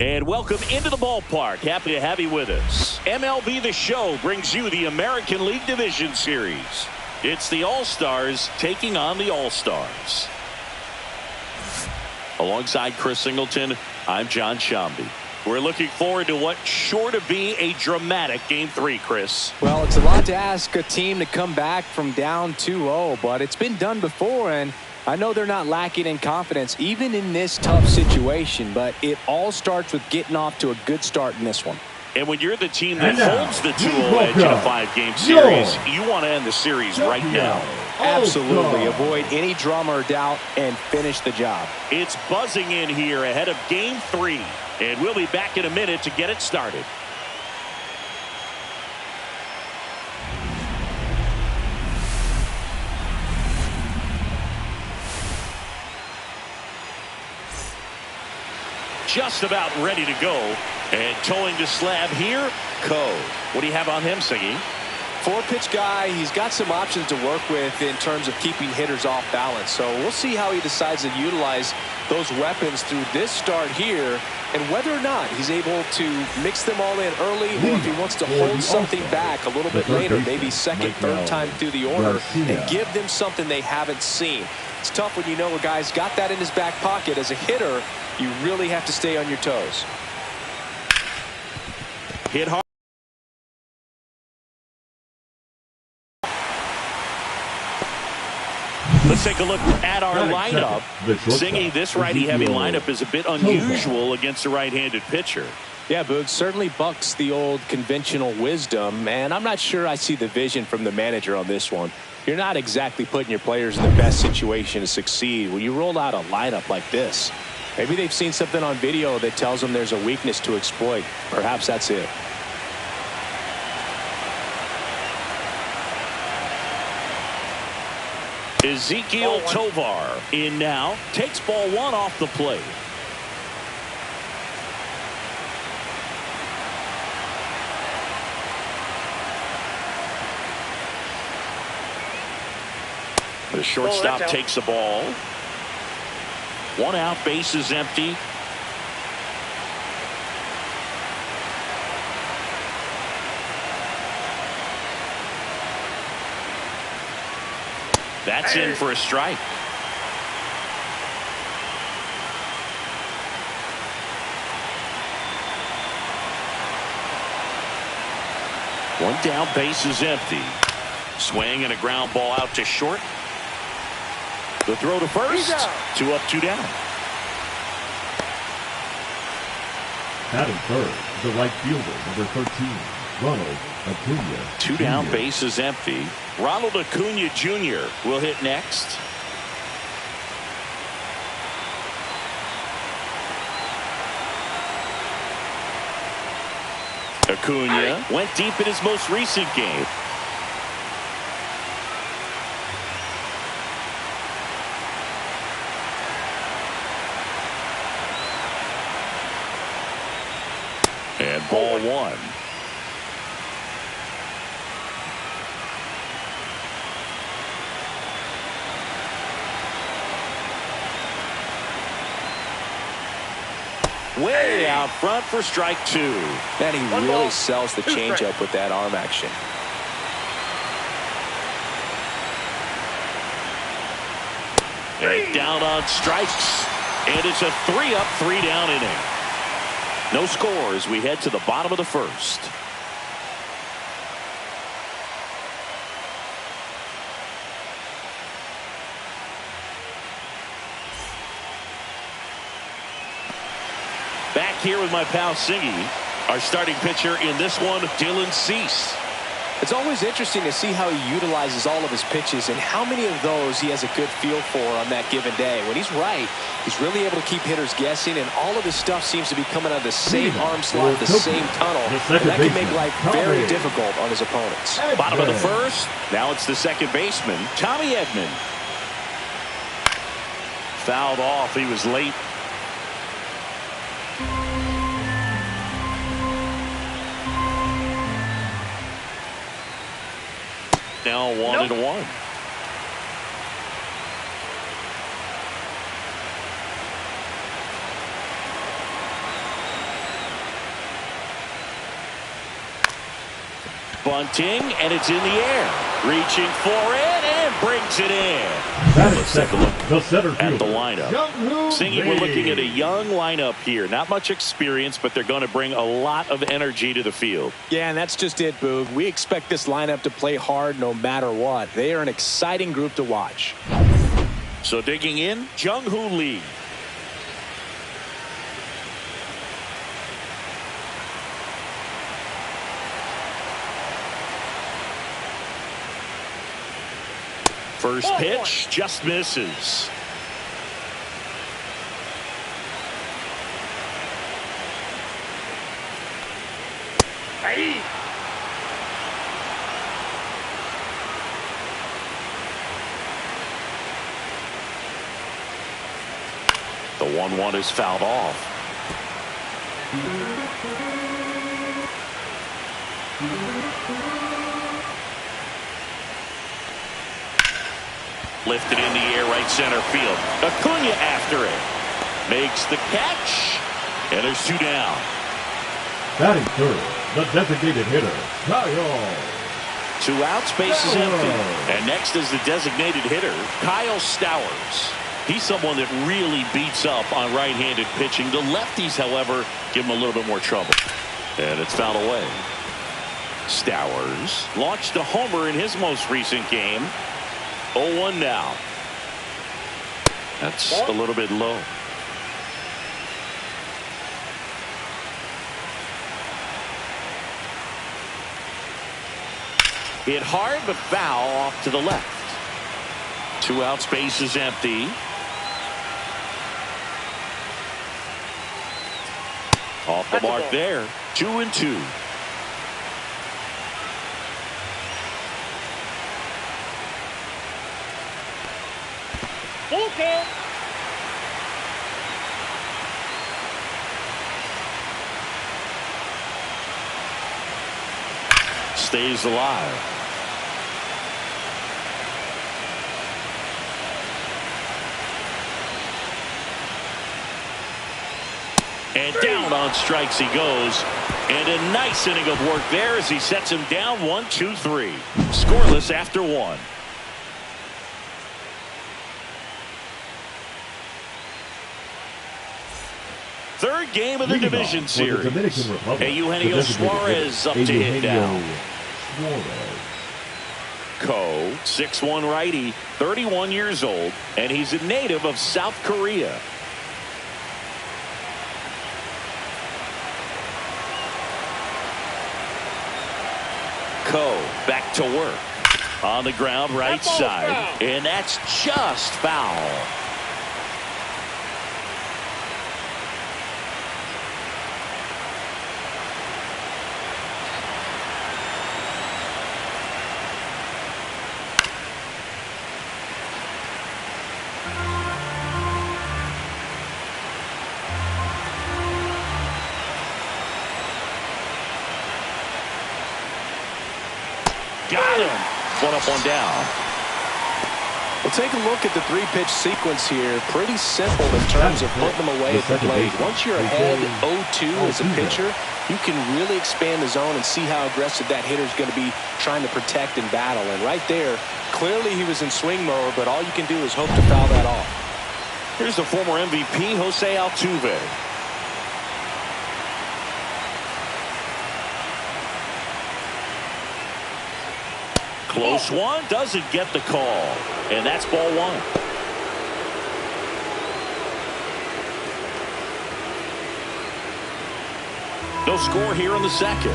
And welcome into the ballpark. Happy to have you with us. MLB The Show brings you the American League Division Series. It's the All-Stars taking on the All-Stars. Alongside Chris Singleton, I'm John Shambi. We're looking forward to what's sure to be a dramatic Game 3, Chris. Well, it's a lot to ask a team to come back from down 2-0, but it's been done before, and I know they're not lacking in confidence, even in this tough situation, but it all starts with getting off to a good start in this one. And when you're the team that holds the 2-0 edge in a 5-game series, you want to end the series right now. Absolutely. Avoid any drama or doubt and finish the job. It's buzzing in here ahead of Game 3, and we'll be back in a minute to get it started. Just about ready to go. And towing the slab here, Coe. What do you have on him, Siggy? 4-pitch guy. He's got some options to work with in terms of keeping hitters off balance. So we'll see how he decides to utilize those weapons through this start here, and whether or not he's able to mix them all in early, or if he wants to hold something back a little bit later, maybe second, third time through the order, and give them something they haven't seen. It's tough when you know a guy's got that in his back pocket. As a hitter, you really have to stay on your toes. Hit hard. Let's take a look at our lineup. Singing, this righty-heavy lineup is a bit unusual against a right-handed pitcher. Yeah, Boog, certainly bucks the old conventional wisdom, and I'm not sure I see the vision from the manager on this one. You're not exactly putting your players in the best situation to succeed when you roll out a lineup like this. Maybe they've seen something on video that tells them there's a weakness to exploit. Perhaps that's it. Ezekiel Tovar in now. Takes ball 1 off the plate. The shortstop takes the ball. 1 out, base is empty. That's in for a strike. One down, base is empty. Swing and a ground ball out to short. The throw to first. 2 up, 2 down. Batting third, the right fielder, number 13, Ronald Acuna. 2 down, base is empty. Ronald Acuna Jr. will hit next. Acuna went deep in his most recent game. And ball 1. Way out front for strike 2. And he really sells the changeup with that arm action. And down on strikes. And it's a 3-up, 3-down inning. No score as we head to the bottom of the first. Back here with my pal Siggy. Our starting pitcher in this one, Dylan Cease. It's always interesting to see how he utilizes all of his pitches and how many of those he has a good feel for on that given day. When he's right, he's really able to keep hitters guessing, and all of his stuff seems to be coming out of the same arm slot, the same tunnel. And that can make life very difficult on his opponents. Bottom of the first. Now it's the second baseman, Tommy Edman. Fouled off. He was late. Now 1-1. Bunting, and it's in the air. Reaching for it, and brings it in. Let's take a look at the lineup. Singing, we're looking at a young lineup here. Not much experience, but they're going to bring a lot of energy to the field. Yeah, and that's just it, Boog. We expect this lineup to play hard no matter what. They are an exciting group to watch. So digging in, Jung-Hoo Lee. First pitch just misses. Hey. The 1-1 is fouled off. Lifted in the air, right center field. Acuna after it. Makes the catch. And there's 2 down. Batting third, the designated hitter, Kyle. 2 outs, base is empty. And next is the designated hitter, Kyle Stowers. He's someone that really beats up on right-handed pitching. The lefties, however, give him a little bit more trouble. And it's fouled away. Stowers launched a homer in his most recent game. 0-1 now. That's a little bit low. Hit hard, but foul off to the left. 2 outs, base is empty. Off the mark there. 2-2. Okay. Stays alive. And down on strikes he goes. And a nice inning of work there as he sets him down 1-2-3. Scoreless after 1. Third game of the division series. And Eugenio Suarez up to hit down. Ko, 6'1" righty, 31 years old, and he's a native of South Korea. Ko back to work. On the ground, right side. And that's just foul. Got him. 1 up, 1 down. Well, take a look at the 3-pitch sequence here. Pretty simple in terms of putting them away at the plate. Once you're ahead 0-2 as a pitcher, you can really expand the zone and see how aggressive that hitter is going to be trying to protect and battle. And right there, clearly he was in swing mode, but all you can do is hope to foul that off. Here's the former MVP, Jose Altuve. Close one, doesn't get the call. And that's ball 1. No score here in the second.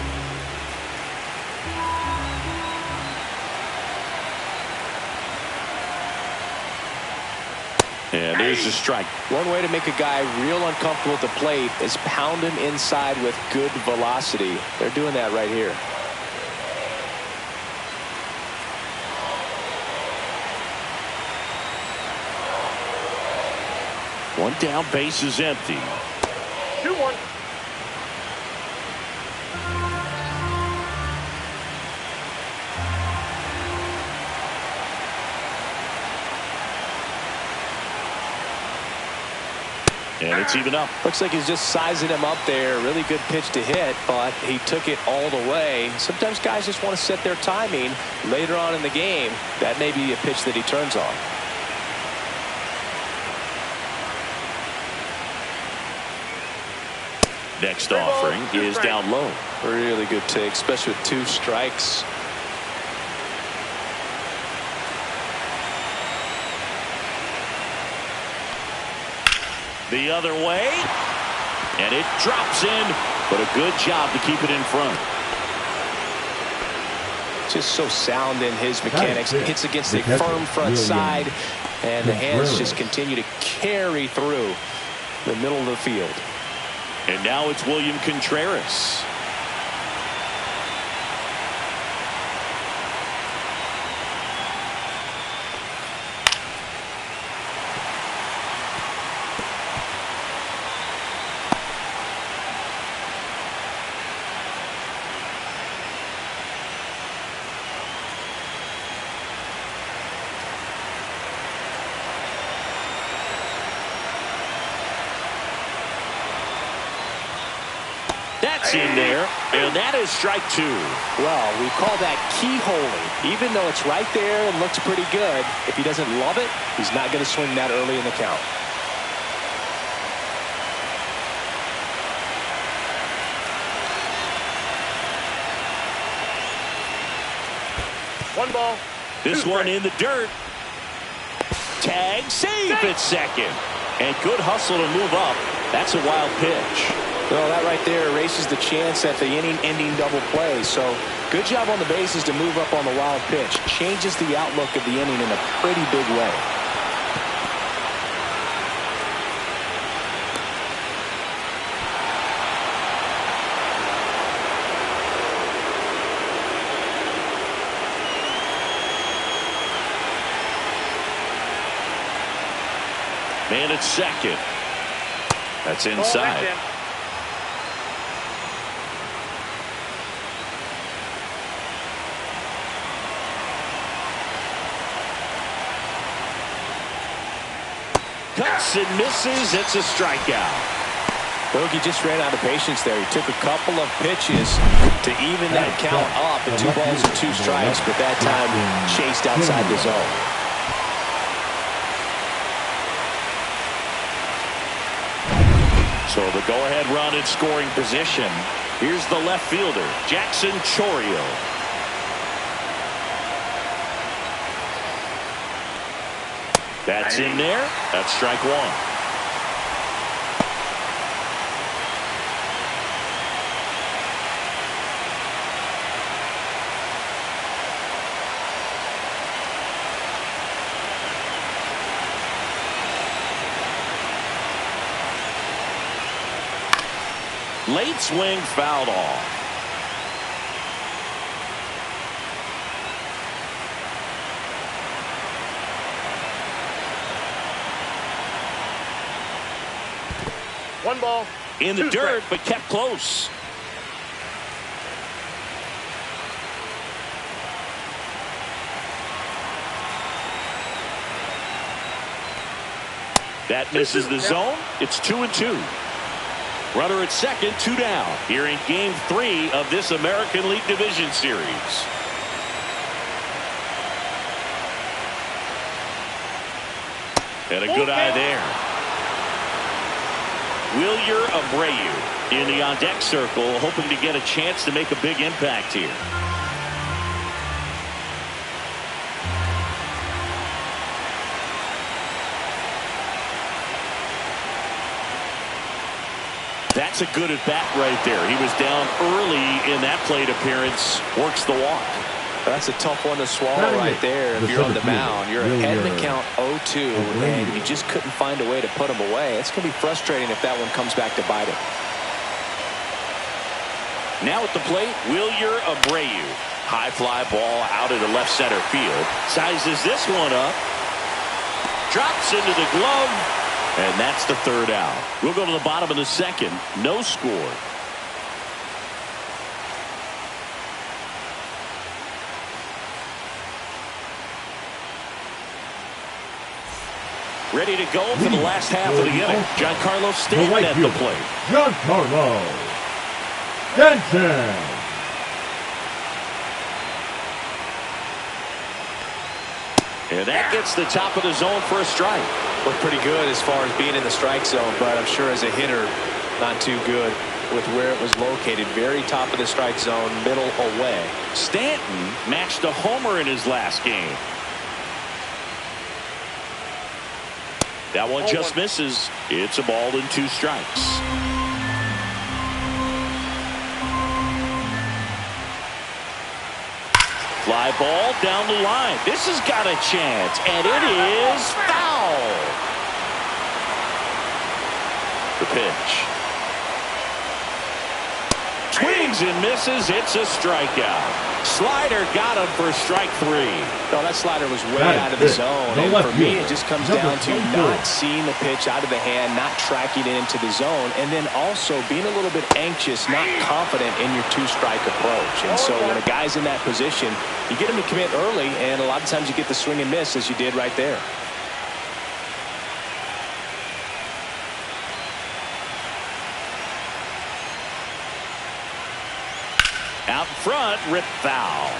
And there's the strike. One way to make a guy real uncomfortable at the plate is pound him inside with good velocity. They're doing that right here. One down, base is empty. 2-1. And it's even up. Looks like he's just sizing him up there. Really good pitch to hit, but he took it all the way. Sometimes guys just want to set their timing later on in the game. That may be a pitch that he turns on. Next offering is down low. Really good take, especially with 2 strikes. The other way, and it drops in, but a good job to keep it in front. Just so sound in his mechanics. Hits against a firm front side, and the hands just continue to carry through the middle of the field. And now it's William Contreras. That's in there, and that is strike 2. Well, we call that keyholing. Even though it's right there and looks pretty good, if he doesn't love it, he's not going to swing that early in the count. One ball. This one in the dirt. Tag, safe at second. And good hustle to move up. That's a wild pitch. Well, that right there erases the chance at the inning-ending double play. So good job on the bases to move up on the wild pitch. Changes the outlook of the inning in a pretty big way. Man at second. That's inside. Cuts and misses. It's a strikeout. Bogey just ran out of patience there. He took a couple of pitches to even that count up at 2 balls and 2 strikes, but that time chased outside the zone. So the go-ahead run in scoring position. Here's the left fielder, Jackson Chourio. That's in there. That's strike 1. Late swing fouled off. One ball. In the dirt, but kept close. That misses the zone. It's 2-2. Runner at second, 2 down. Here in Game 3 of this American League Division Series. And a good eye there. Wilyer Abreu in the on-deck circle, hoping to get a chance to make a big impact here. That's a good at-bat right there. He was down early in that plate appearance. Works the walk. That's a tough one to swallow right there. If you're on the mound, you're ahead in the count 0-2, and you just couldn't find a way to put him away. It's going to be frustrating if that one comes back to bite him. Now at the plate, Wilyer Abreu. High fly ball out into left center field. Sizes this one up. Drops into the glove. And that's the 3rd out. We'll go to the bottom of the 2nd. No score. Ready to go for the last half of the inning. Giancarlo Stanton at the plate. Giancarlo Stanton. And that gets the top of the zone for a strike. Looked pretty good as far as being in the strike zone, but I'm sure as a hitter, not too good with where it was located. Very top of the strike zone, middle away. Stanton matched a homer in his last game. That one just misses. It's a ball and 2 strikes. Fly ball down the line. This has got a chance, and it is foul. The pitch. Swings and misses. It's a strikeout. Slider got him for strike 3. No, that slider was way out of the zone. And for me, it just comes down to not seeing the pitch out of the hand, not tracking it into the zone, and then also being a little bit anxious, not confident in your 2-strike approach. And so when a guy's in that position, you get him to commit early, and a lot of times you get the swing and miss as you did right there. Out front, rip foul.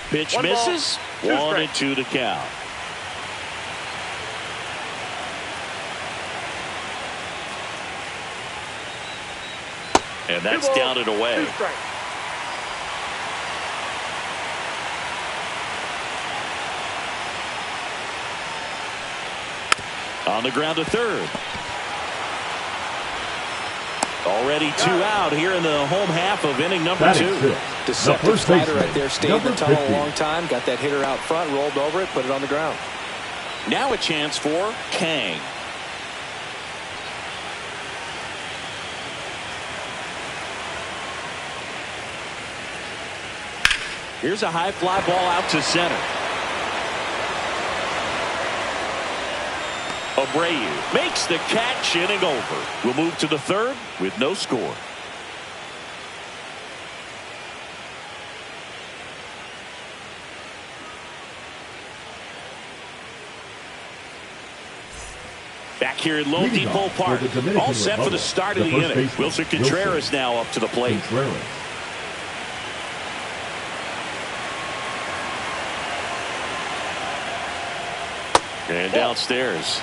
Pitch misses. 1-2 to count. And that's down and away. On the ground to third. Already 2 out here in the home half of inning number 2. Deceptive slider right there. Stayed in the tunnel a long time. Got that hitter out front, rolled over it, put it on the ground. Now a chance for Kang. Here's a high fly ball out to center. Abreu makes the catch, inning over. We'll move to the third with no score. Back here at Lone Depot Park, all set for the start of the inning. Wilson Contreras now up to the plate. And downstairs.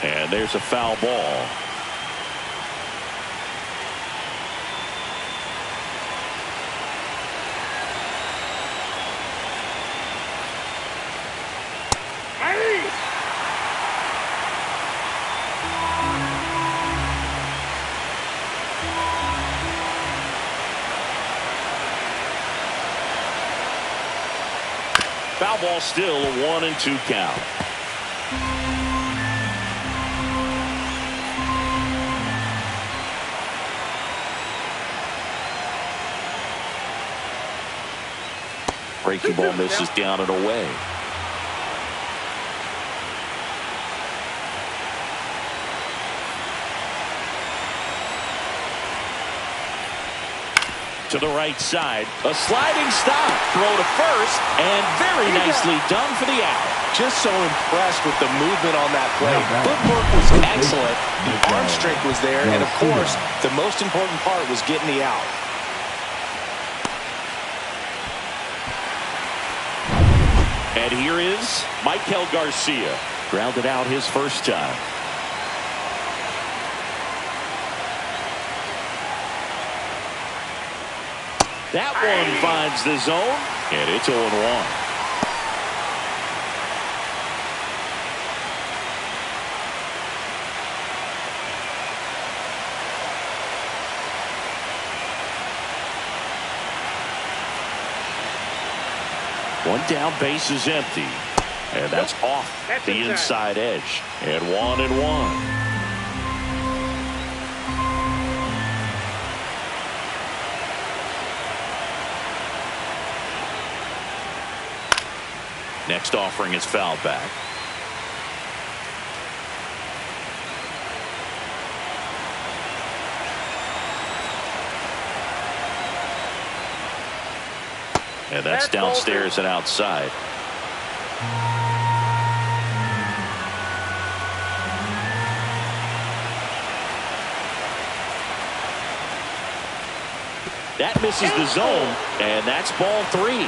And there's a foul ball. Foul ball, still a 1-2 count. Breaking ball misses down and away. To the right side, a sliding stop, throw to first, and very nicely done for the out. Just so impressed with the movement on that play. Footwork was excellent, the arm strength was there, and of course, the most important part was getting the out. And here is Michael Garcia, grounded out his first time. That one finds the zone, and it's 0-1. One down, base is empty. And that's off the inside edge. And 1-1. Next offering is fouled back. And that's downstairs and outside. That misses the zone, and that's ball 3.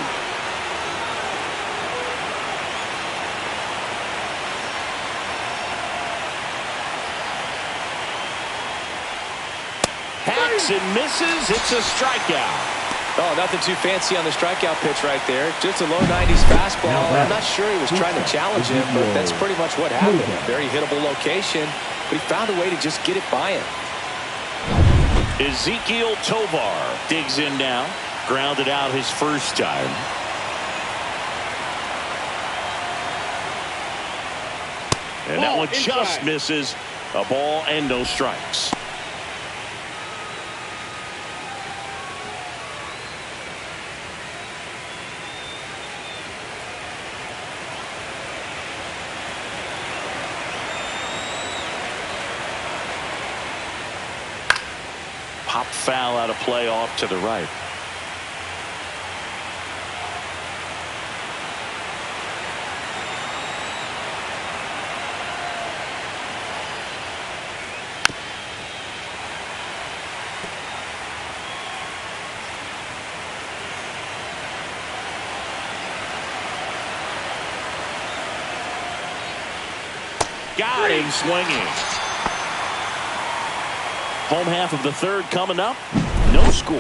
Hacks and misses. It's a strikeout. Oh, nothing too fancy on the strikeout pitch right there. Just a low 90s fastball. I'm not sure he was trying to challenge him, but that's pretty much what happened. Very hittable location, but he found a way to just get it by him. Ezekiel Tovar digs in now. Grounded out his first time. And that one just misses. A ball and no strikes. Pop foul out of play off to the right. Got him swinging. Home half of the third coming up. No score.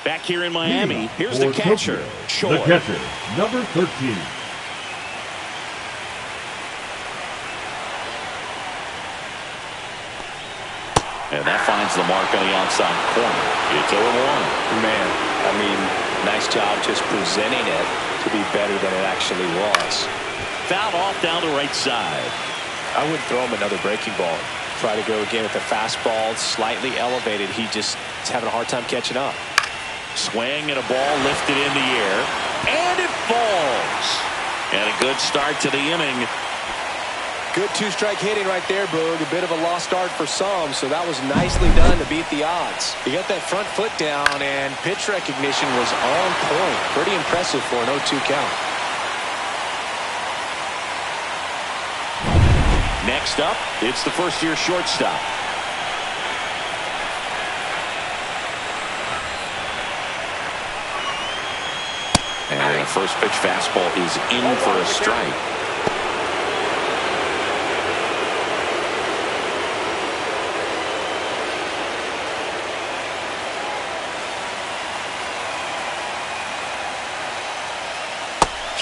Back here in Miami, here's the catcher. The catcher, number 13. And that finds the mark on the outside corner. It's 0-1. Man, I mean, nice job just presenting it to be better than it actually was. Foul off down the right side. I wouldn't throw him another breaking ball. Try to go again with the fastball, slightly elevated. He just is having a hard time catching up. Swing and a ball lifted in the air. And it falls. And a good start to the inning. Good two-strike hitting right there, Boog. A bit of a lost start for some, so that was nicely done to beat the odds. He got that front foot down, and pitch recognition was on point. Pretty impressive for an 0-2 count. Next up, it's the first-year shortstop. And the first pitch fastball is in for a strike.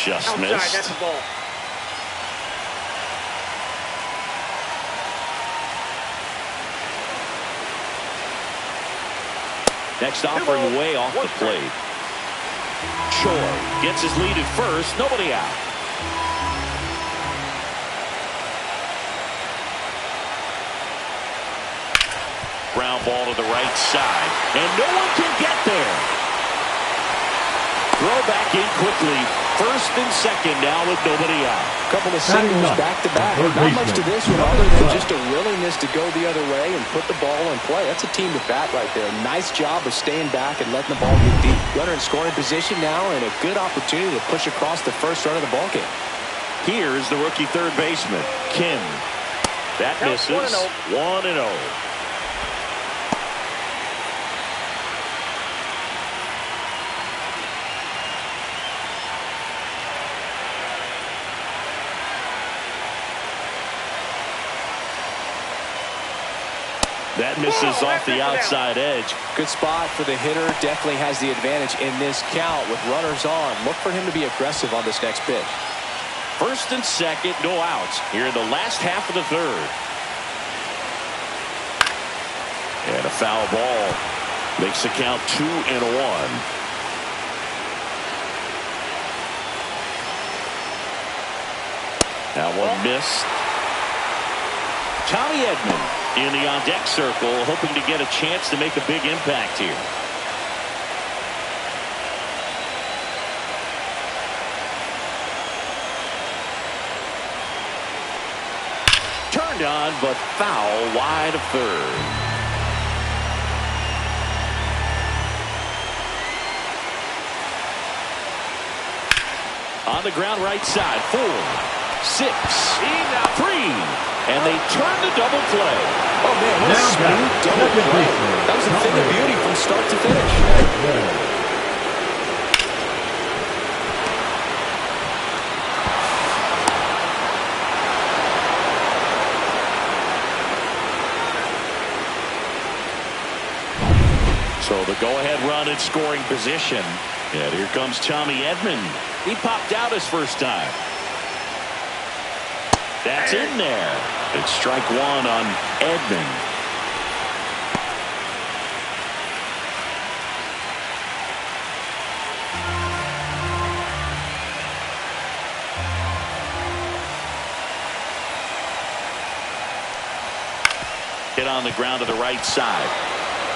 Just missed. That's a ball. Next offering way off the plate. Shore gets his lead at first. Nobody out. Ground ball to the right side. And no one can get there. Throw back in quickly. First and second now with nobody out. Couple of singles back-to-back. Not much to this one other than just a willingness to go the other way and put the ball in play. That's a team to bat right there. Nice job of staying back and letting the ball get deep. Runner in scoring position now and a good opportunity to push across the first run of the ball game. Here's the rookie third baseman, Kim. That misses. 1-0. That misses off the outside edge. Good spot for the hitter. Definitely has the advantage in this count with runners on. Look for him to be aggressive on this next pitch. First and second, no outs here in the last half of the third. And a foul ball makes the count 2-1. That one missed. Tommy Edman in the on-deck circle, hoping to get a chance to make a big impact here. Turned on, but foul wide of third. On the ground right side, 4, 6, 3, and they turn the double play. Oh man, what a smooth double play. That was a thing of beauty from start to finish. So the go-ahead run in scoring position. And here comes Tommy Edman. He popped out his first time. That's in there. It's strike one on Edman. Hit on the ground to the right side.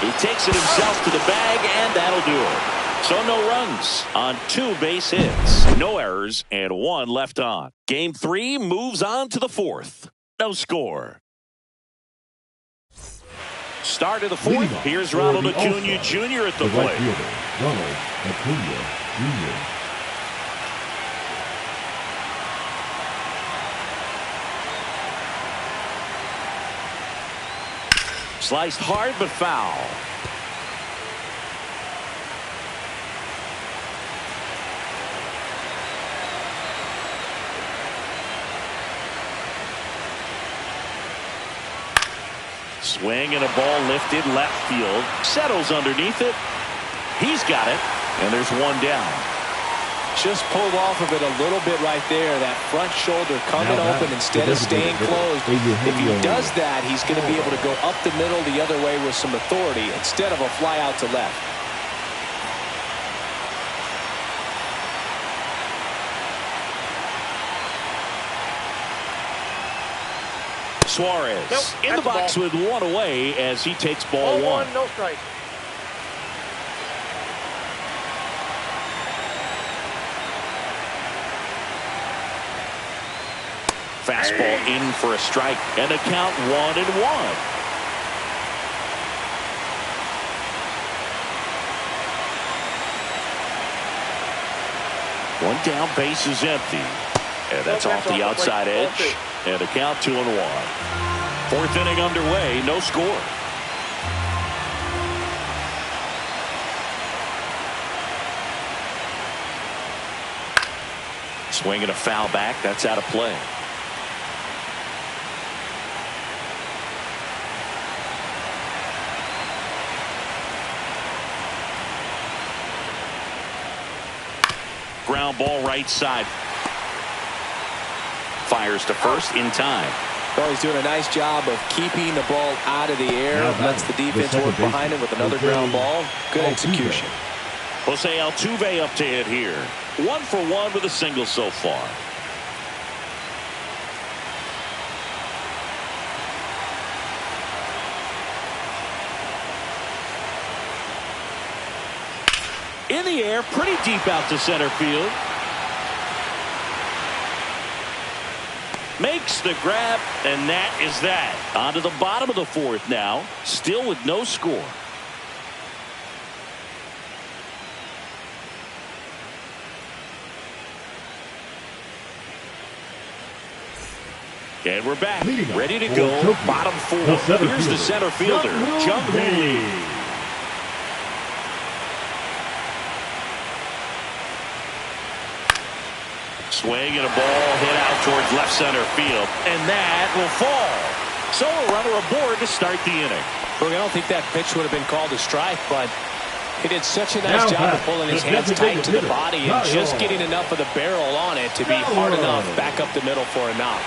He takes it himself to the bag, and that'll do it. So no runs on 2 base hits, no errors, and 1 left on. Game 3 moves on to the 4th. No score. Start of the 4th. Here's Ronald Acuna Jr. at the plate. Ronald Acuna Jr. Sliced hard but foul. Swing and a ball lifted left field. Settles underneath it. He's got it. And there's 1 down. Just pulled off of it a little bit right there. That front shoulder coming open instead of staying closed. If he does that, he's going to be able to go up the middle the other way with some authority instead of a fly out to left. Suarez in the box with 1 away as he takes ball 1. No strike. Fastball in for a strike, and a count 1-1. 1 down, base is empty. And that's off the outside edge. And a count 2-1. 4th inning underway, no score. Swinging a foul back, that's out of play. Ground ball right side. Fires to first in time. Well, he's doing a nice job of keeping the ball out of the air. Lets the defense work behind him with another ground ball. Good execution. Jose Altuve up to hit here. 1 for 1 with a single so far. In the air, pretty deep out to center field. Makes the grab, and that is that. On to the bottom of the 4th now, still with no score. And we're back, ready to go. Bottom 4. Here's the center fielder, Jung-Hoo Lee. Swing and a ball hit out towards left center field, and that will fall. So a runner aboard to start the inning. Look, I don't think that pitch would have been called a strike, but he did such a nice job of pulling his hands tight to the body and just getting enough of the barrel on it to be hard enough back up the middle for a knock.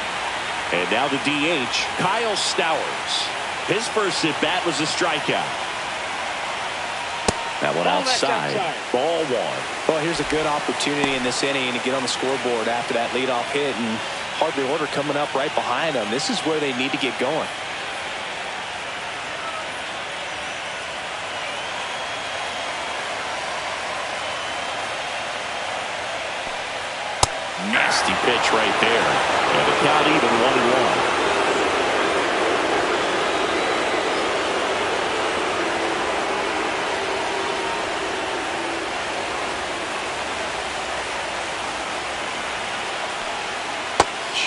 And now the DH, Kyle Stowers. His first at bat was a strikeout. That one outside. Ball 1. Well, here's a good opportunity in this inning to get on the scoreboard after that leadoff hit and part of the order coming up right behind them. This is where they need to get going. Nasty pitch right there. And the count even 1-1.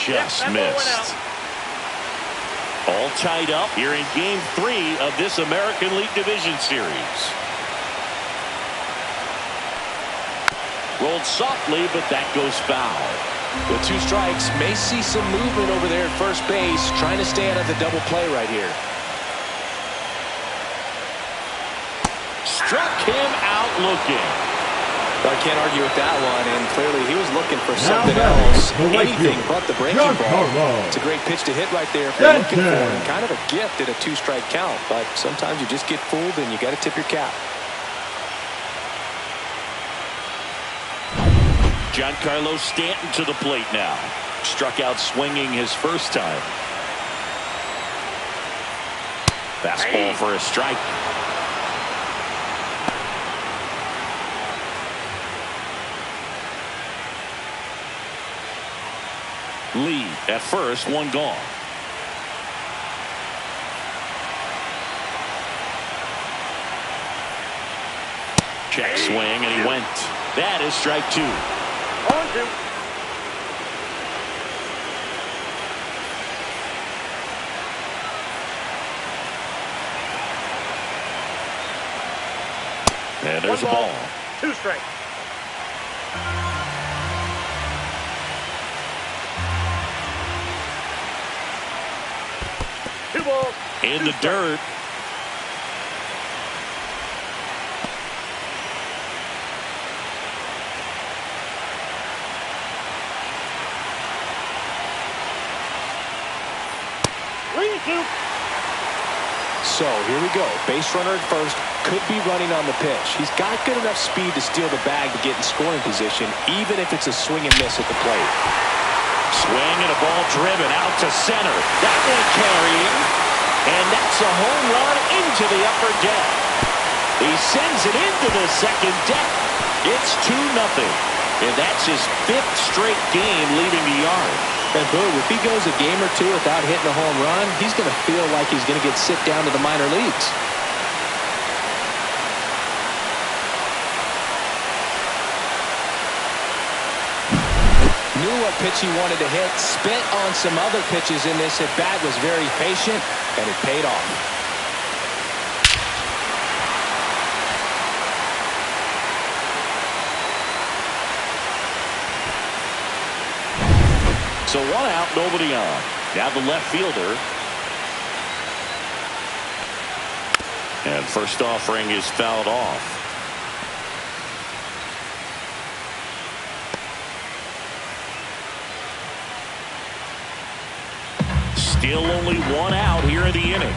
Just missed. All tied up here in Game 3 of this American League Division Series. Rolled softly, but that goes foul. With 2 strikes, may see some movement over there at first base, trying to stay out of the double play right here. Struck him out looking. I can't argue with that one, and clearly he was looking for something else, anything but the breaking ball. It's a great pitch to hit right there if you're looking for it. Kind of a gift at a 2-strike count, but sometimes you just get fooled and you got to tip your cap. Giancarlo Stanton to the plate now. Struck out swinging his first time. Fastball for a strike. Lee at first, 1 gone. Check swing, and he went. That is strike 2. On 2. And there's a ball. 2 strikes. In the dirt. So here we go. Base runner at first. Could be running on the pitch. He's got good enough speed to steal the bag to get in scoring position, even if it's a swing and miss at the plate. Swing and a ball driven out to center. That one carrying. And that's a home run into the upper deck. He sends it into the second deck. It's 2-0. And that's his 5th straight game leaving the yard. And boom, if he goes a game or 2 without hitting a home run, he's going to feel like he's going to get sent down to the minor leagues. Knew what pitch he wanted to hit, spit on some other pitches in this at bat, was very patient, and it paid off. So 1 out, nobody on. Now the left fielder. And first offering is fouled off. Still only 1 out here in the inning.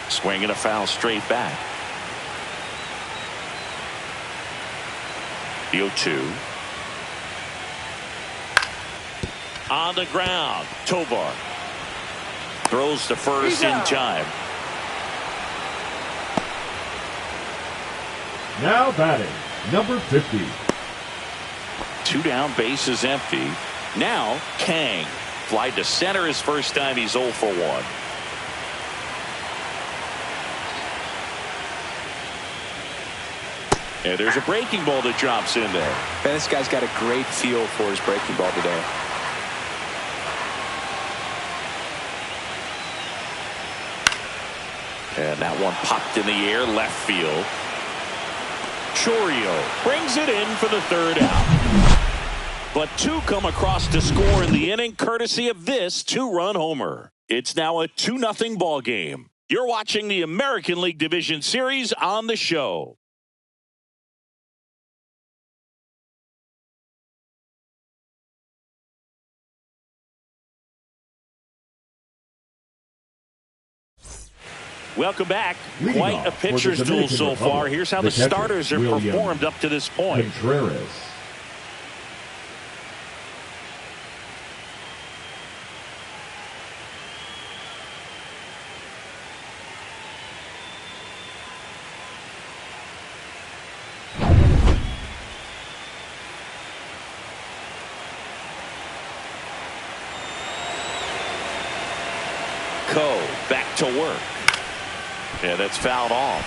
Swing and a foul straight back. The 0-2. On the ground. Tovar throws to first in time. Now batting, number 50. 2 down, base is empty. Now Kang. Fly to center his first time. He's 0 for 1. And there's a breaking ball that drops in there. And this guy's got a great feel for his breaking ball today. And that one popped in the air, left field. Chorio brings it in for the 3rd out. But 2 come across to score in the inning, courtesy of this 2-run homer. It's now a 2-0 ball game. You're watching the American League Division Series on the show. Welcome back. Leading Quite off a for the pitcher's duel Dominican so far. Republic, Here's how the the catcher, starters have William performed up to this point. Contreras. Back to work. Yeah, that's fouled off.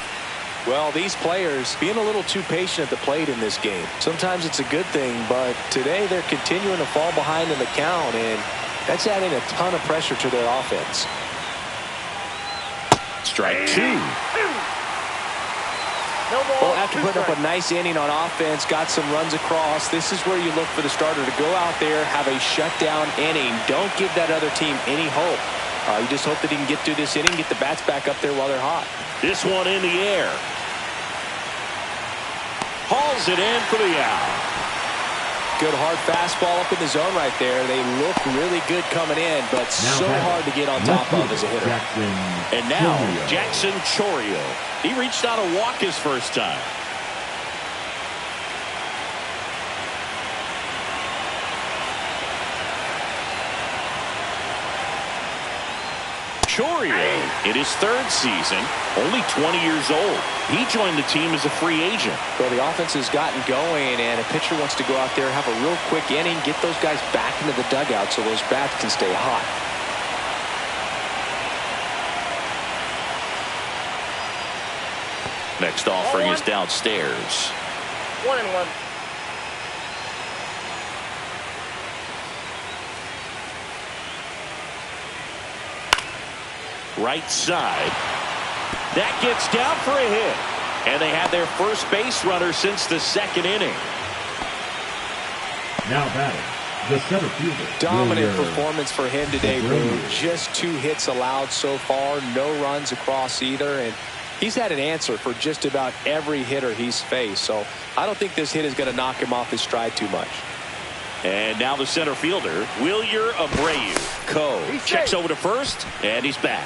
Well, these players being a little too patient at the plate in this game. Sometimes it's a good thing, but today they're continuing to fall behind in the count, and that's adding a ton of pressure to their offense. Strike two. No ball. Well, after putting up a nice inning on offense, got some runs across, this is where you look for the starter to go out there, have a shutdown inning. Don't give that other team any hope. You just hope that he can get through this inning, get the bats back up there while they're hot. This one in the air. Hauls it in for the out. Good hard fastball up in the zone right there. They look really good coming in, but so hard to get on top of as a hitter. And now Jackson Chorio. He reached out a walk his first time. Chorio in his third season, only 20 years old. He joined the team as a free agent. Well, the offense has gotten going, and a pitcher wants to go out there, have a real quick inning, get those guys back into the dugout so those bats can stay hot. Next offering is downstairs. 1-1. Right side. That gets down for a hit. And they have their first base runner since the second inning. Now batting, the center fielder. Dominant performance for him today, Lou. Just 2 hits allowed so far, no runs across either, and he's had an answer for just about every hitter he's faced. So I don't think this hit is going to knock him off his stride too much. And now the center fielder, Wilyer Abreu. Checks over to first, and he's back.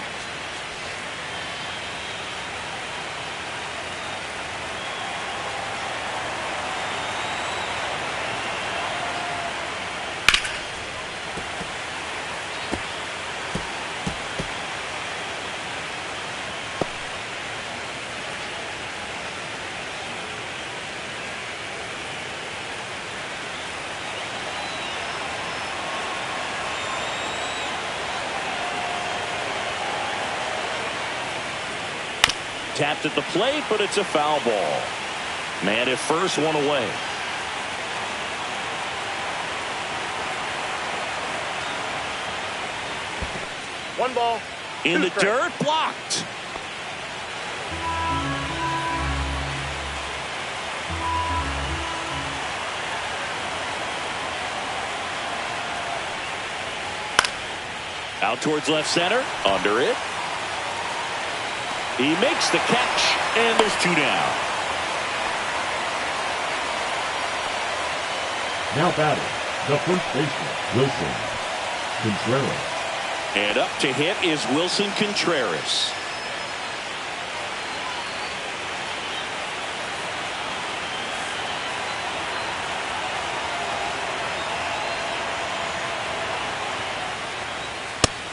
Tapped at the plate, but it's a foul ball. Man at first, one away. One ball. In the dirt, blocked. Out towards left center, under it. He makes the catch, and there's 2 down. Now batting, the first baseman, Wilson Contreras. And up to hit is Wilson Contreras.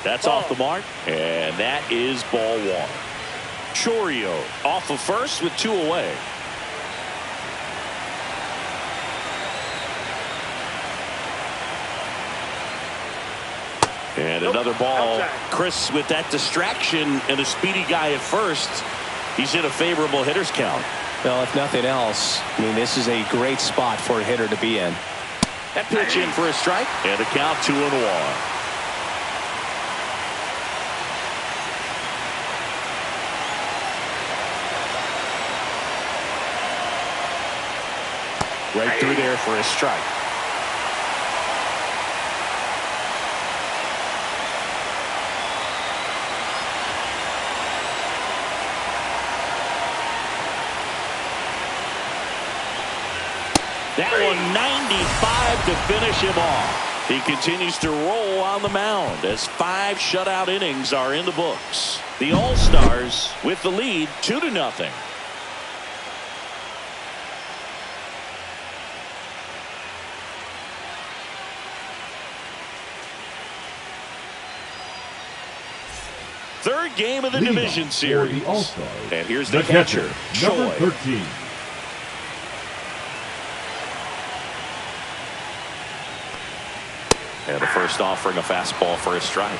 That's off the mark, and that is ball 1. Chorio off of first with 2 away. And another ball. Chris, with that distraction and a speedy guy at first, he's in a favorable hitter's count. Well, if nothing else, I mean, this is a great spot for a hitter to be in. That pitch in for a strike, and the count 2-1. Right through there for a strike. That one 95 to finish him off. He continues to roll on the mound as 5 shutout innings are in the books. The All-Stars with the lead 2-0. Third game of the division series. And here's the catcher, number Choi. 13. And the first offering, a fastball for a strike.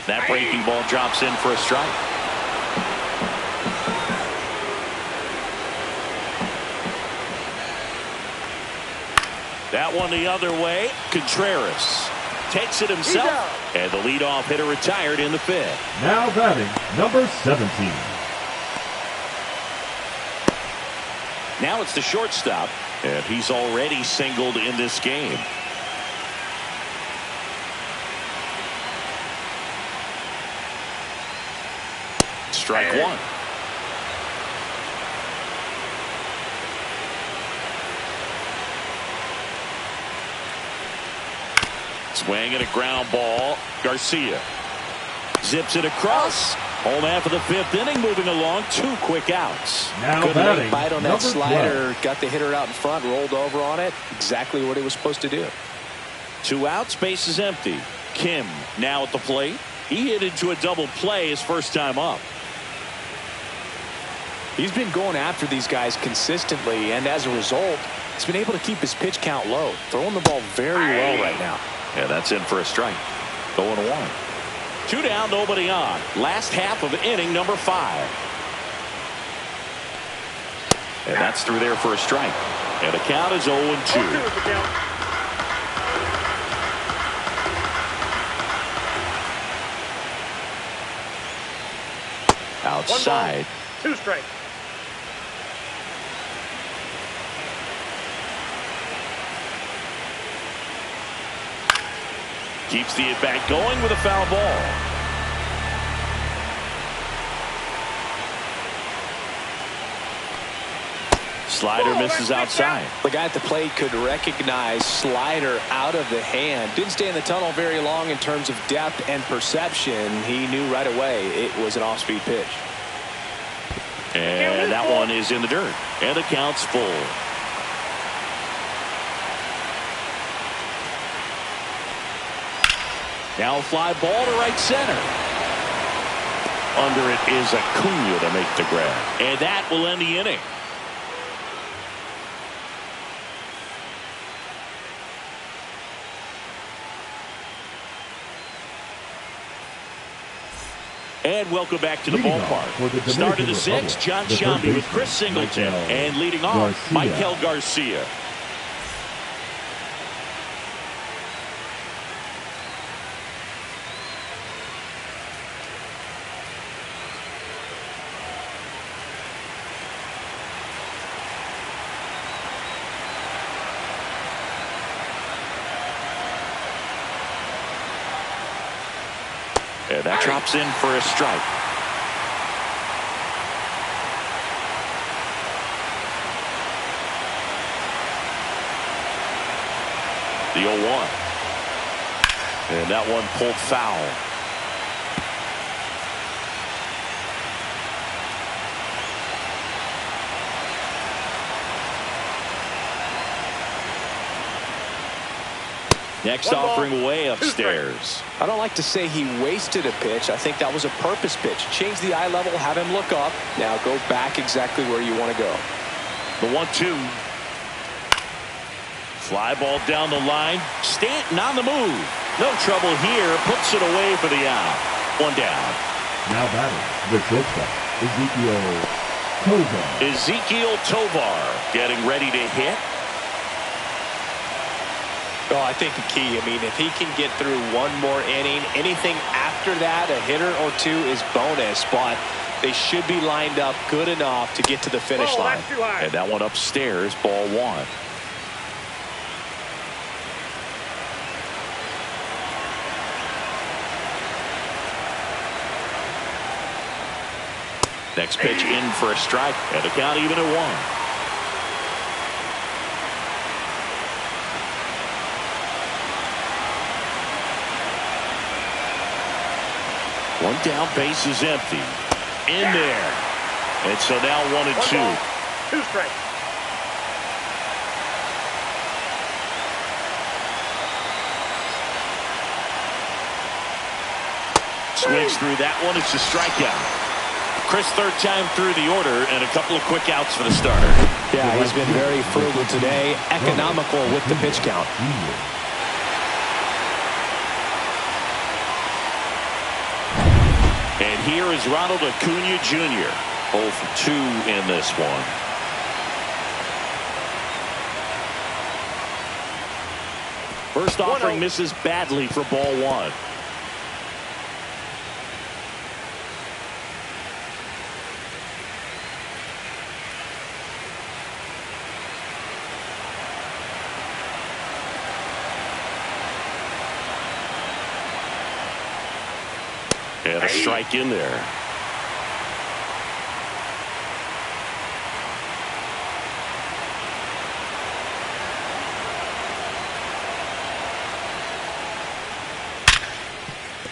That breaking ball drops in for a strike. That one the other way. Contreras takes it himself. And the leadoff hitter retired in the 5th. Now batting, number 17. Now it's the shortstop, and he's already singled in this game. Strike one. Swing and a ground ball. Garcia zips it across. Home after the 5th inning, moving along. 2 quick outs. Now good batting, late bite on that number slider. 12. Got the hitter out in front, rolled over on it. Exactly what he was supposed to do. 2 outs, base is empty. Kim now at the plate. He hit into a double play his first time up. He's been going after these guys consistently, and as a result, he's been able to keep his pitch count low. Throwing the ball very well right now. Yeah, that's in for a strike. 0-1. 2 down, nobody on. Last half of inning number 5. And that's through there for a strike. And the count is 0-2. Outside. 2 strikes. Keeps the at-bat going with a foul ball. Slider misses outside. The guy at the plate could recognize slider out of the hand. Didn't stay in the tunnel very long in terms of depth and perception. He knew right away it was an off-speed pitch. And that one is in the dirt. And the count's full. Now a fly ball to right center. Under it is Acuna to make the grab. And that will end the inning. And welcome back to the ballpark. Start of the 6th, John Shambi with Chris Singleton. And leading off, Michael Garcia. And that drops in for a strike. The 0-1. And that one pulled foul. Next offering way upstairs. I don't like to say he wasted a pitch. I think that was a purpose pitch. Change the eye level, have him look up. Now go back exactly where you want to go. The 1-2. Fly ball down the line. Stanton on the move. No trouble here. Puts it away for the out. 1 down. Now batting, the shortstop, Ezequiel Tovar getting ready to hit. Oh, I think the key, I mean, if he can get through one more inning, anything after that, a hitter or 2 is bonus, but they should be lined up good enough to get to the finish line. And that one upstairs, ball 1. Next pitch in for a strike, and the count even at 1. One down, base is empty. In there. And so now 1-2. 2 strikes. Swings through that one. It's a strikeout. Chris, third time through the order, and a couple of quick outs for the starter. Yeah, he's been very frugal today, economical with the pitch count. And here is Ronald Acuna Jr. 0 for 2 in this one. First offering misses badly for ball 1. And a strike in there.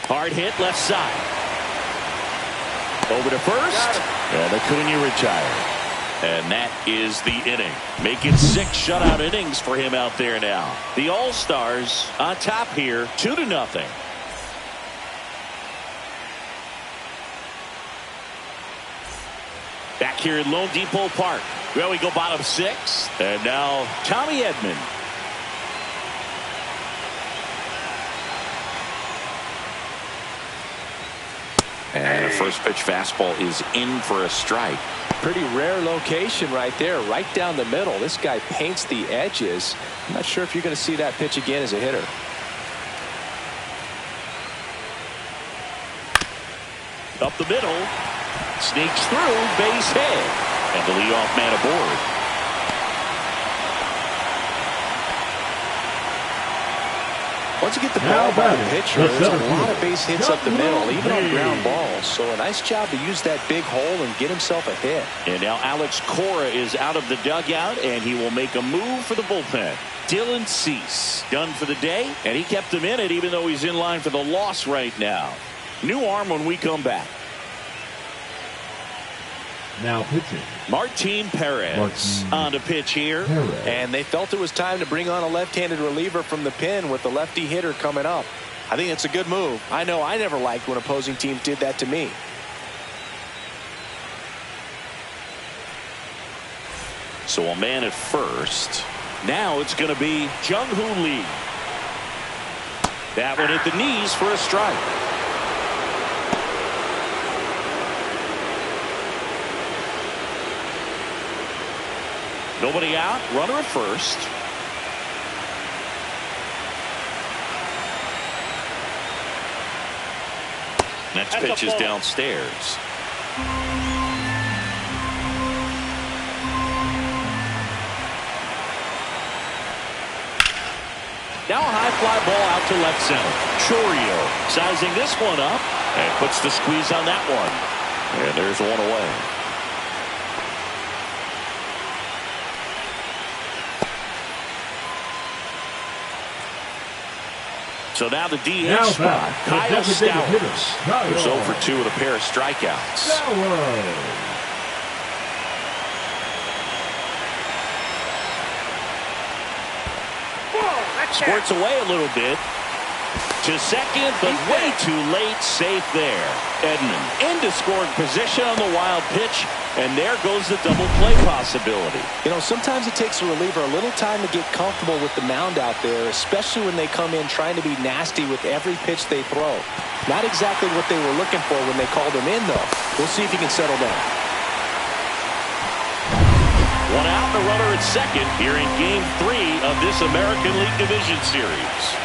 Hard hit left side. Over to first. And Acuna retired. And that is the inning. Making 6 shutout innings for him out there now. The All-Stars on top here, 2-0. Back here at Lone Depot Park. Well, we go bottom 6. And now Tommy Edman. And a first pitch fastball is in for a strike. Pretty rare location right there, right down the middle. This guy paints the edges. I'm not sure if you're going to see that pitch again as a hitter. Up the middle. Sneaks through, base hit. And the leadoff man aboard. Once you get the ball by the pitcher, there's a lot of base hits up the middle, even on ground balls. So a nice job to use that big hole and get himself a hit. And now Alex Cora is out of the dugout, and he will make a move for the bullpen. Dylan Cease done for the day, and he kept him in it even though he's in line for the loss right now. New arm when we come back. Now pitching, Martin Perez on the pitch here. And they felt it was time to bring on a left-handed reliever from the pen with the lefty hitter coming up. I think it's a good move. I know I never liked when opposing teams did that to me. So a man at first. Now it's going to be Jung-Hoo Lee. That one hit the knees for a strike. Nobody out, runner at first. Next pitch is downstairs. Now a high fly ball out to left center. Chorio sizing this one up and puts the squeeze on that one. And there's one away. So now the DH spot, Kyle Stowers, who's 0 for 2 with a pair of strikeouts. Squirts away a little bit to second, but way too late. Safe there. Edman into scoring position on the wild pitch, and there goes the double play possibility. You know, sometimes it takes a reliever a little time to get comfortable with the mound out there, especially when they come in trying to be nasty with every pitch they throw. Not exactly what they were looking for when they called him in, though. We'll see if he can settle down. One out, the runner at second here in Game 3 of this American League Division Series.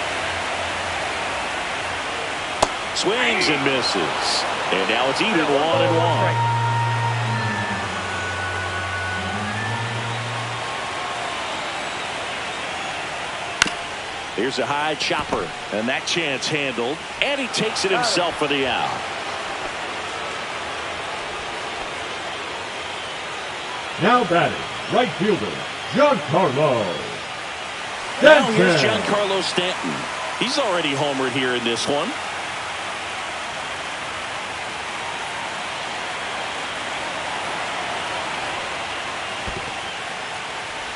Swings and misses. And now it's even 1-1. Here's a high chopper, and that chance handled, and he takes it himself for the out. Now batting, right fielder, Giancarlo Now here's Stanton. Giancarlo Stanton. He's already homered here in this one.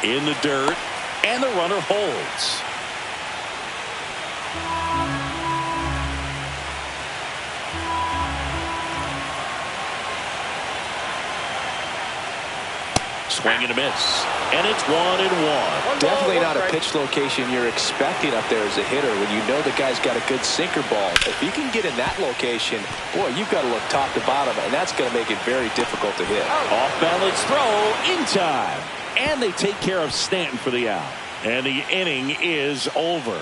In the dirt, and the runner holds. Swing and a miss, and it's 1-1. Definitely not a pitch location you're expecting up there as a hitter when you know the guy's got a good sinker ball. If you can get in that location, boy, you've got to look top to bottom, and that's going to make it very difficult to hit. Off balance throw in time, and they take care of Stanton for the out, and the inning is over.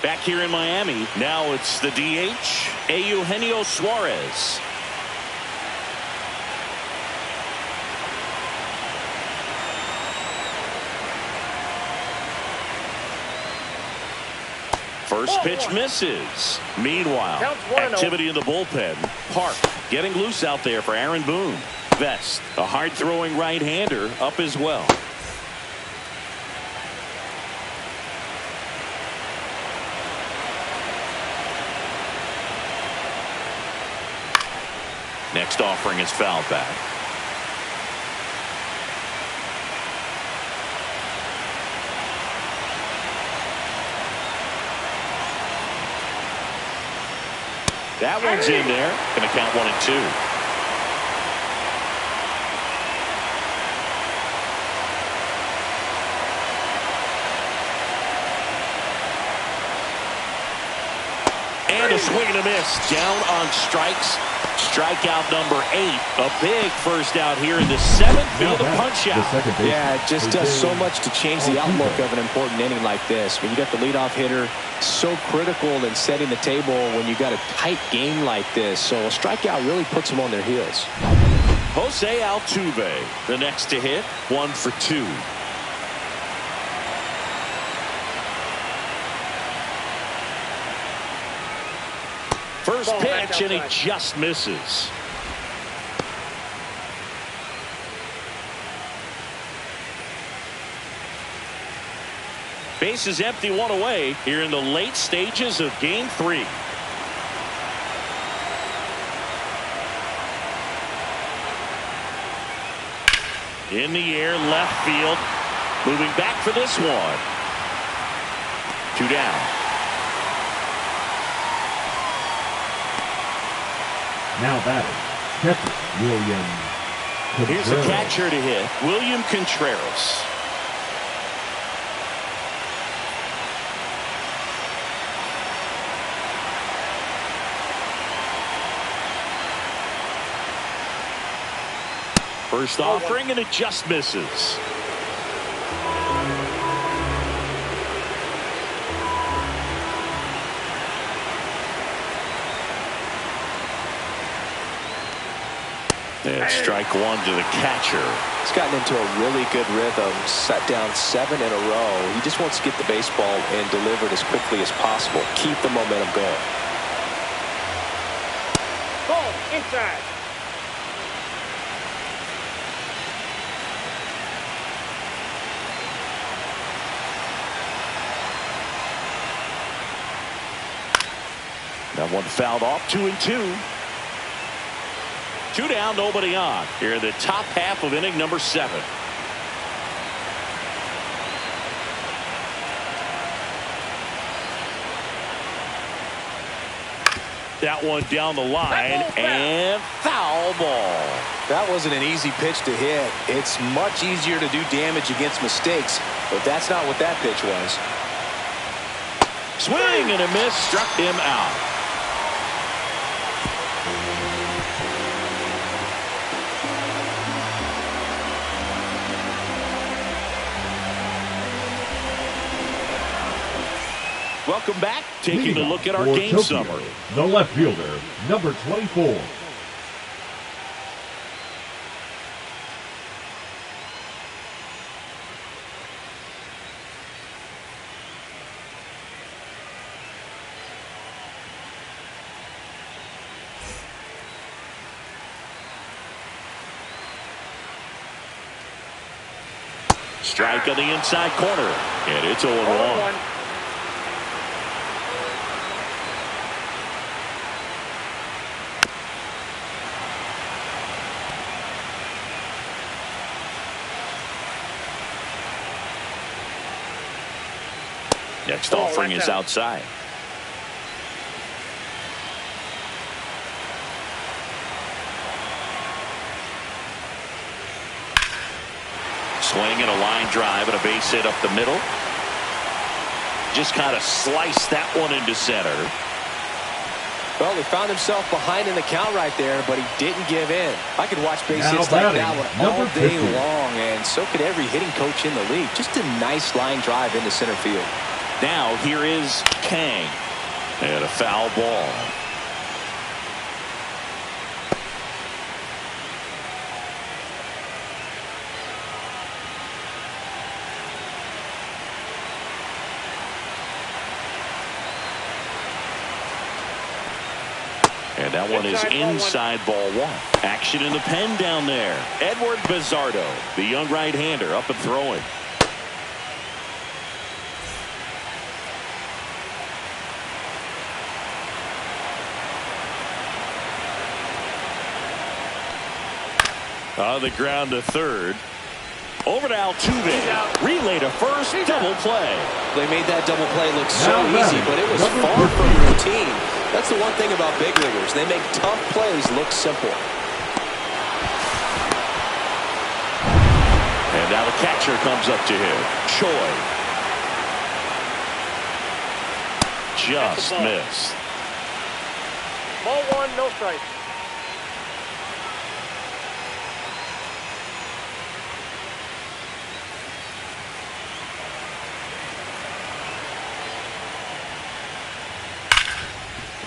Back here in Miami, now it's the DH, Eugenio Suarez. First pitch misses. Meanwhile, activity in the bullpen. Park getting loose out there for Aaron Boone. Vest, a hard-throwing right-hander, up as well. Next offering is foul back. That one's in there. Going to count 1-2. And a swing and a miss. Down on strikes. Strikeout number 8. A big first out here in the 7th. Feel the punch out. Yeah, it just does so much to change the outlook of an important inning like this. When you got the leadoff hitter, so critical in setting the table when you got a tight game like this. So a strikeout really puts them on their heels. Jose Altuve, the next to hit, 1 for 2. First pitch, and he just misses. Base is empty, 1 away here in the late stages of Game 3. In the air, left field. Moving back for this one. 2 down. Now batting, catcher William Contreras. Here's a catcher to hit, William Contreras. First offering, and it just misses. And strike 1 to the catcher. He's gotten into a really good rhythm. Set down 7 in a row. He just wants to get the baseball and deliver it as quickly as possible. Keep the momentum going. Ball inside. That one fouled off. 2-2. 2 down, nobody on. Here in the top half of inning number 7. That one down the line, and foul ball. That wasn't an easy pitch to hit. It's much easier to do damage against mistakes, but that's not what that pitch was. Swing and a miss, struck him out. Welcome back. Taking a look at our game summary. The left fielder, number 24. Strike on the inside corner. And it's 0-1. Next offering is outside. Swing and a line drive and a base hit up the middle. Just kind of sliced that one into center. Well, he found himself behind in the count right there, but he didn't give in. I could watch base hits like that one all day long, and so could every hitting coach in the league. Just a nice line drive into center field. Now here is Kang. And a foul ball. And that one is inside ball one. Action in the pen down there. Edward Bizzardo, the young right-hander, up and throwing. On the ground to third. Over to Altuve. Relay to first. Double play. They made that double play look so easy, but it was far from routine. That's the one thing about big leaguers. They make tough plays look simple. And now the catcher comes up to him. Choi. Just missed. Ball one, no strike.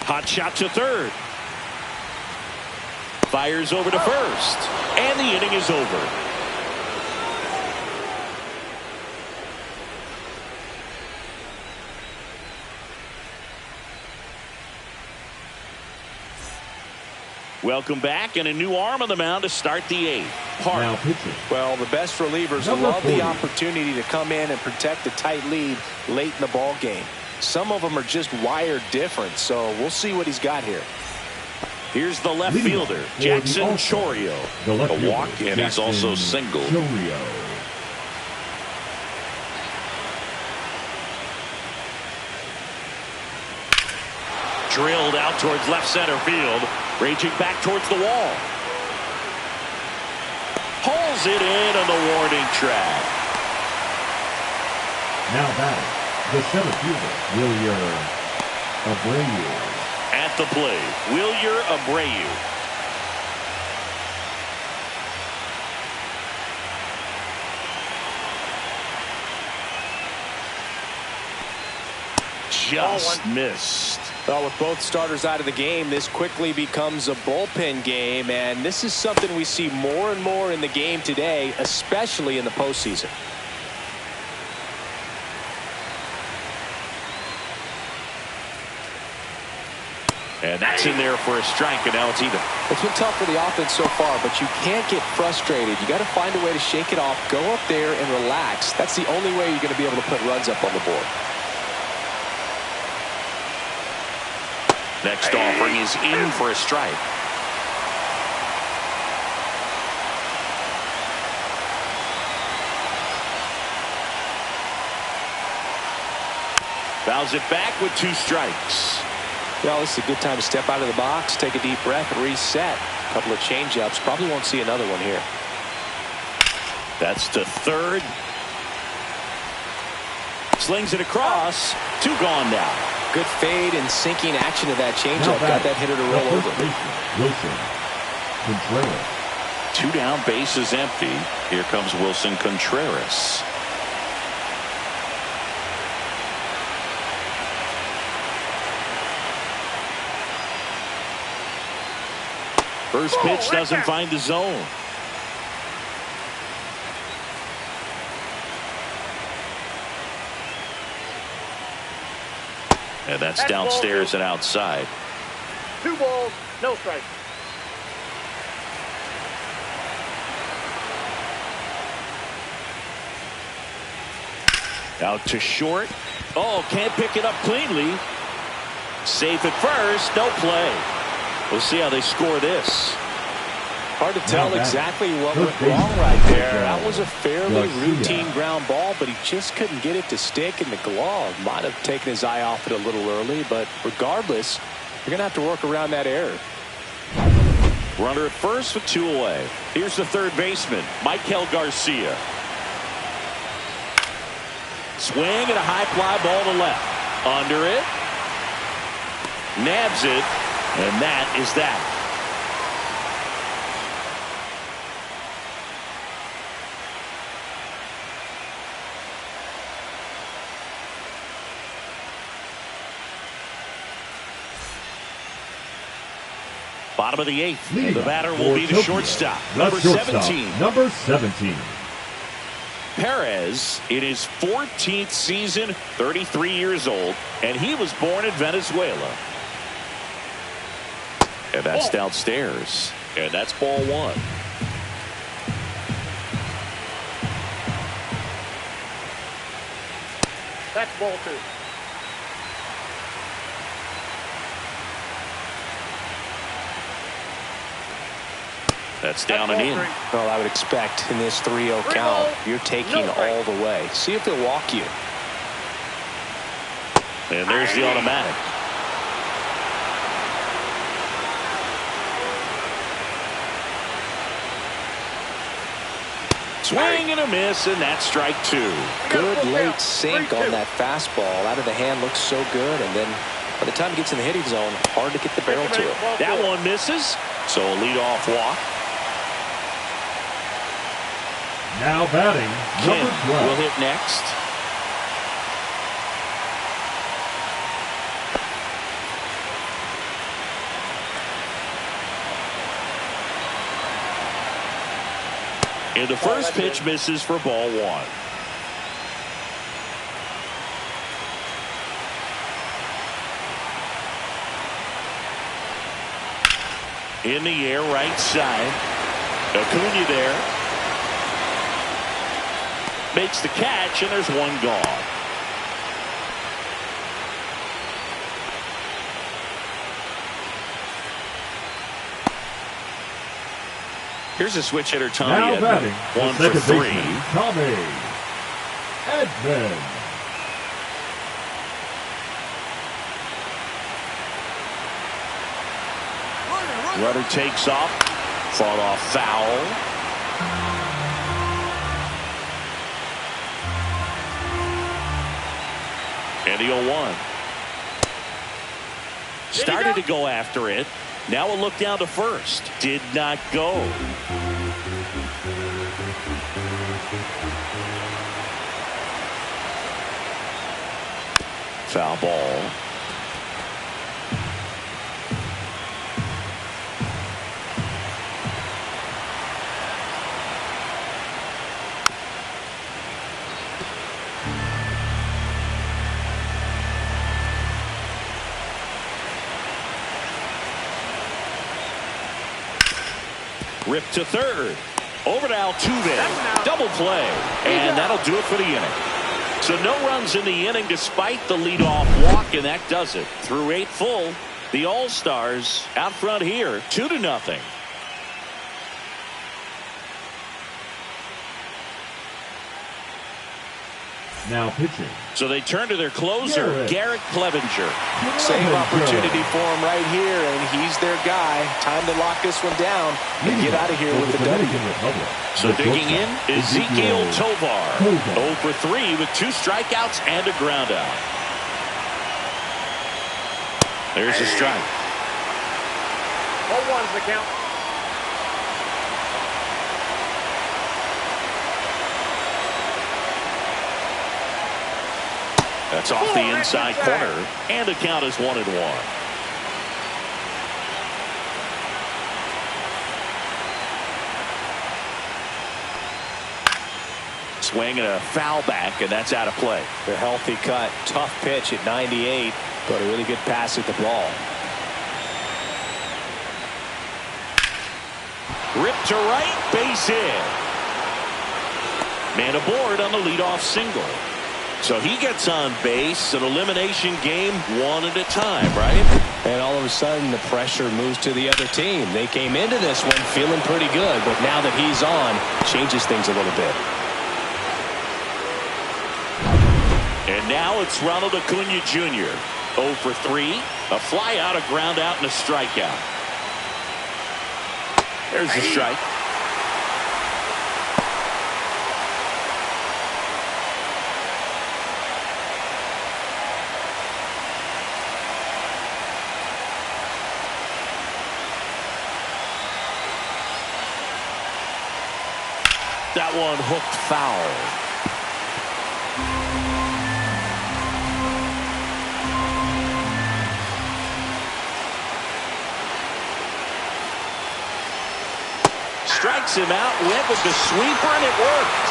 Hot shot to third. Fires over to first. And the inning is over. Welcome back, and a new arm on the mound to start the eighth. Hart. Well, the best relievers love the opportunity to come in and protect a tight lead late in the ball game. Some of them are just wired different, so we'll see what he's got here. Here's the left fielder, Jackson Chourio. A walk, and he's also singled. Drilled out towards left center field, raging back towards the wall. Hauls it in on the warning track. Now batting, the center fielder, Wilyer Abreu. At the plate, Wilyer Abreu. Just missed. Well, with both starters out of the game, this quickly becomes a bullpen game, and this is something we see more and more in the game today, especially in the postseason. And that's in there for a strike, and now it's even. It's been tough for the offense so far, but you can't get frustrated. You got to find a way to shake it off, go up there and relax. That's the only way you're going to be able to put runs up on the board. Next offering is in for a strike. Fouls it back with 2 strikes. Well, this is a good time to step out of the box, take a deep breath, and reset. A couple of changeups. Probably won't see another one here. That's to third. Slings it across. 2 gone now. Good fade and sinking action of that changeup. Got that hitter to roll over. Wilson Contreras. 2 down, bases empty. Here comes Wilson Contreras. First pitch doesn't find the zone. And that's downstairs and outside. 2 balls, no strike. Out to short. Oh, can't pick it up cleanly. Safe at first. No play. We'll see how they score this. Hard to tell exactly what went wrong right there. That was a fairly routine ground ball, but he just couldn't get it to stick in the glove. Might have taken his eye off it a little early, but regardless, you're going to have to work around that error. Runner at first with 2 away. Here's the third baseman, Michael Garcia. Swing and a high fly ball to left. Under it. Nabs it. And that is that. Bottom of the 8th. The batter will be the shortstop. Number 17. Number 17. Perez in his 14th season, 33 years old, and he was born in Venezuela. And that's downstairs. And that's ball 1. That's ball 2. That's down and in. Well, I would expect in this 3-0 count, you're taking all the way. See if they'll walk you. And there's the automatic. Swing and a miss, and that's strike 2. Good late sink on that fastball. Out of the hand looks so good, and then by the time it gets in the hitting zone, hard to get the barrel to it. That one misses, so a leadoff walk. Now batting, number 12. Will hit next. And the first pitch misses for ball 1. In the air, right side. Acuna there. Makes the catch, and there's one gone. Here's a switch hitter, Tommy Now Edman. batting, 1 for 3. Tommy Edman. Runner takes off. Fought off foul. And the 0-1. Started to go after it. Now a look down to first. Did not go. Foul ball. Ripped to third. Over to Altuve. Double play. And that'll do it for the inning. So no runs in the inning despite the leadoff walk, and that does it. Through 8 full, the All-Stars out front here, 2-0. Now pitching. So they turn to their closer, Garrett Clevenger. Same opportunity for him right here, and he's their guy. Time to lock this one down and get out of here with the W. So digging in, Ezequiel Tovar. 0 for 3 with 2 strikeouts and a ground out. There's a strike. 0-1's the count. That's off the inside corner, and the count is 1-1. Swing and a foul back, and that's out of play. The healthy cut, tough pitch at 98, but a really good pass at the ball. Ripped to right, base hit. Man aboard on the leadoff single. So he gets on base, an elimination game one at a time, right? And all of a sudden the pressure moves to the other team. They came into this one feeling pretty good, but now that he's on, changes things a little bit. And now it's Ronald Acuna Jr. 0 for 3. A fly out, a ground out, and a strikeout. There's the strike. That one hooked foul. Strikes him out, went with the sweeper, and it worked.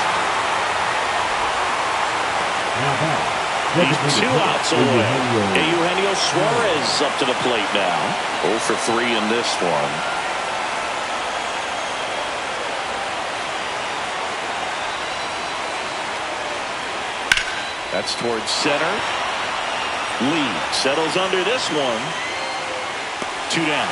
He's 2 outs away. Eugenio Suarez up to the plate now. 0 for 3 in this one. That's towards center. Lee settles under this one. 2 down.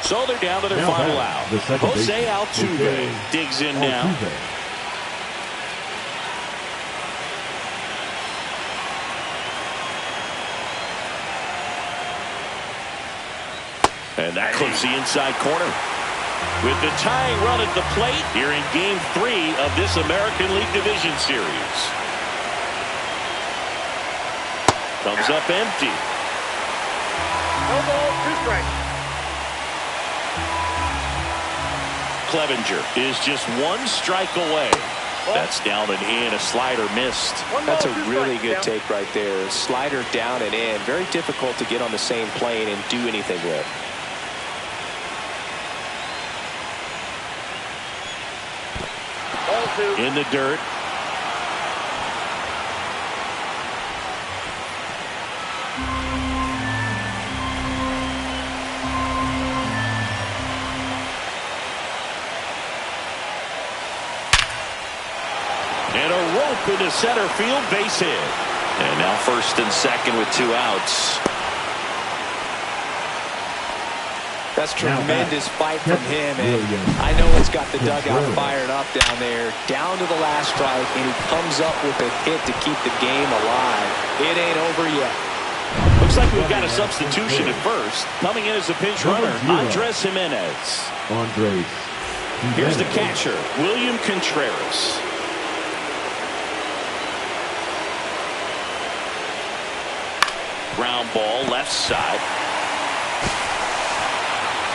So they're down to their final out. Jose Altuve digs in now. And that clips the inside corner. With the tying run at the plate here in Game 3 of this American League Division Series. Comes up empty. No ball, 2 strikes. Clevenger is just 1 strike away. That's down and in. A slider missed. That's a really good take right there. Slider down and in. Very difficult to get on the same plane and do anything with. Ball 2. In the dirt. And a rope into center field, base hit. And now first and second with 2 outs. That's tremendous fight from him, and I know it's got the dugout fired up down there. Down to the last strike, and he comes up with a hit to keep the game alive. It ain't over yet. Looks like we've got a substitution at first. Coming in as a pinch runner, Andres Jimenez. Here's the catcher, William Contreras. Ground ball left side.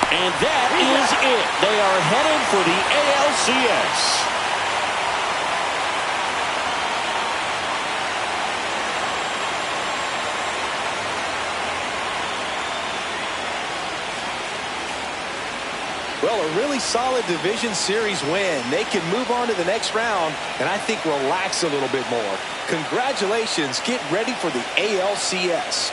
And that is it. They are headed for the ALCS. Well, a really solid division series win. They can move on to the next round and I think relax a little bit more. Congratulations. Get ready for the ALCS.